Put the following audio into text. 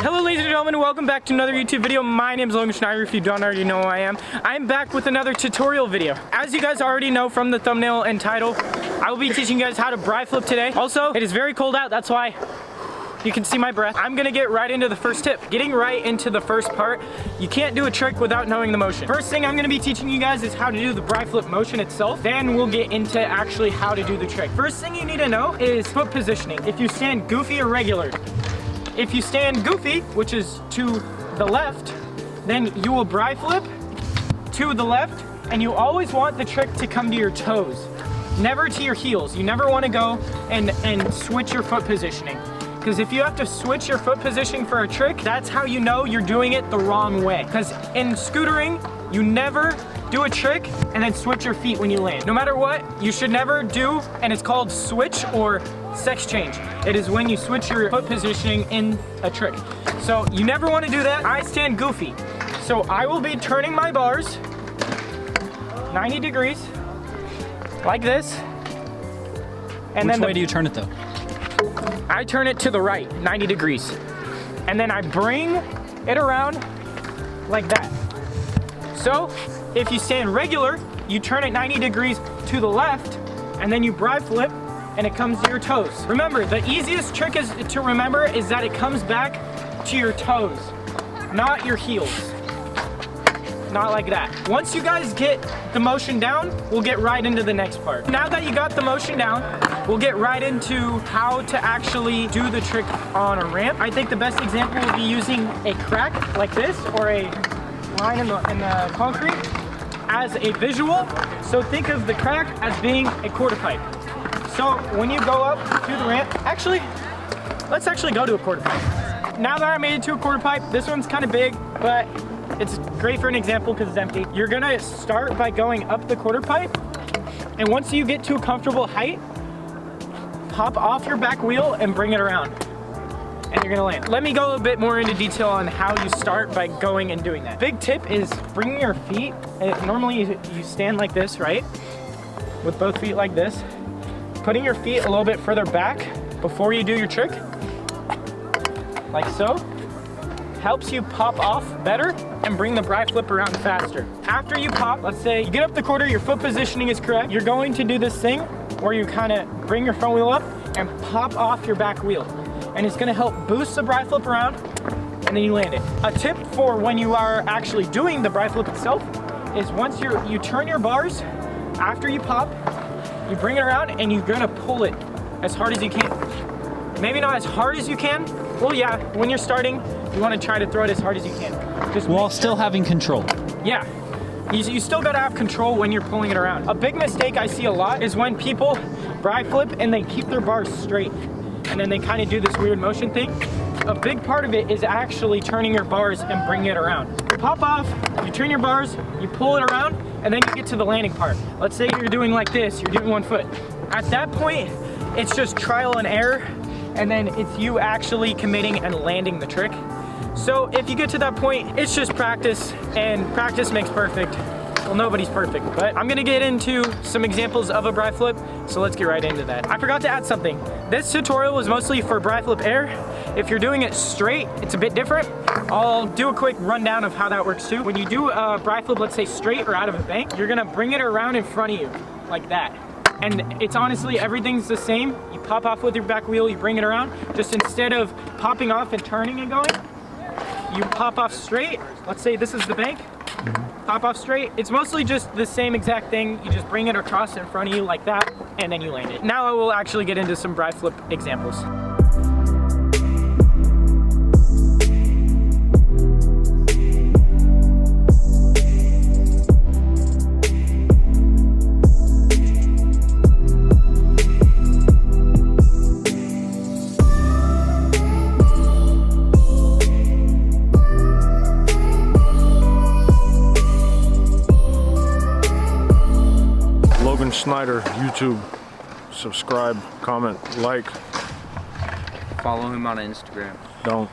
Hello ladies and gentlemen, welcome back to another YouTube video. My name is Logan Schnider, if you don't already know who I am. I'm back with another tutorial video. As you guys already know from the thumbnail and title, I will be teaching you guys how to BRIFLIP today. Also, it is very cold out, that's why you can see my breath. I'm gonna get right into the first tip. Getting right into the first part, you can't do a trick without knowing the motion. First thing I'm gonna be teaching you guys is how to do the BRIFLIP motion itself. Then we'll get into actually how to do the trick. First thing you need to know is foot positioning. If you stand goofy or regular. If you stand goofy, which is to the left, then you will BRIFLIP to the left, and you always want the trick to come to your toes, never to your heels. You never want to go and switch your foot positioning. Because if you have to switch your foot positioning for a trick, that's how you know you're doing it the wrong way. Because in scootering, you never do a trick and then switch your feet when you land. No matter what, you should never do, and it's called switch or sex change. It is when you switch your foot positioning in a trick. So you never want to do that. I stand goofy. So I will be turning my bars 90 degrees like this. And Which way do you turn it though? I turn it to the right, 90 degrees. And then I bring it around like that. So if you stand regular, you turn it 90 degrees to the left, and then you BRIFLIP, and it comes to your toes. Remember, the easiest trick to remember is that it comes back to your toes, not your heels. Not like that. Once you guys get the motion down, we'll get right into the next part. Now that you got the motion down, we'll get right into how to actually do the trick on a ramp. I think the best example will be using a crack like this, or a line in the concrete as a visual. So think of the crack as being a quarter pipe. So when you go up to the ramp, let's actually go to a quarter pipe. Now that I made it to a quarter pipe, this one's kind of big, but it's great for an example because it's empty. You're gonna start by going up the quarter pipe, and once you get to a comfortable height, pop off your back wheel and bring it around, and you're gonna land. Let me go a bit more into detail on how you start by going and doing that. Big tip is bringing your feet, normally you stand like this, right? With both feet like this. Putting your feet a little bit further back before you do your trick, like so, helps you pop off better and bring the BRIFLIP around faster. After you pop, let's say you get up the quarter, your foot positioning is correct, you're going to do this thing where you kind of bring your front wheel up and pop off your back wheel. And it's gonna help boost the BRIFLIP around, and then you land it. A tip for when you are actually doing the BRIFLIP itself is once you turn your bars, after you pop, you bring it around and you're gonna pull it as hard as you can. Maybe not as hard as you can. Well, yeah, when you're starting, you wanna try to throw it as hard as you can. Just while still having control. Yeah, you still gotta have control when you're pulling it around. A big mistake I see a lot is when people BRIFLIP and they keep their bars straight, and then they kind of do this weird motion thing. A big part of it is actually turning your bars and bringing it around. You pop off, you turn your bars, you pull it around, and then you get to the landing part. Let's say you're doing like this, you're doing one foot. At that point, it's just trial and error, and then it's you actually committing and landing the trick. So if you get to that point, it's just practice, and practice makes perfect. Well, nobody's perfect, but I'm gonna get into some examples of a BRIFLIP, so let's get right into that. I forgot to add something. This tutorial was mostly for BRIFLIP air. If you're doing it straight, it's a bit different. I'll do a quick rundown of how that works too. When you do a BRIFLIP, let's say straight or out of a bank, you're gonna bring it around in front of you, like that. And it's honestly, everything's the same. You pop off with your back wheel, you bring it around. Just instead of popping off and turning and going, you pop off straight. Let's say this is the bank. Pop off straight. It's mostly just the same exact thing. You just bring it across in front of you like that, and then you land it. Now I will actually get into some BRIFLIP examples. Logan Schnider, YouTube. Subscribe, comment, like. Follow him on Instagram. Don't.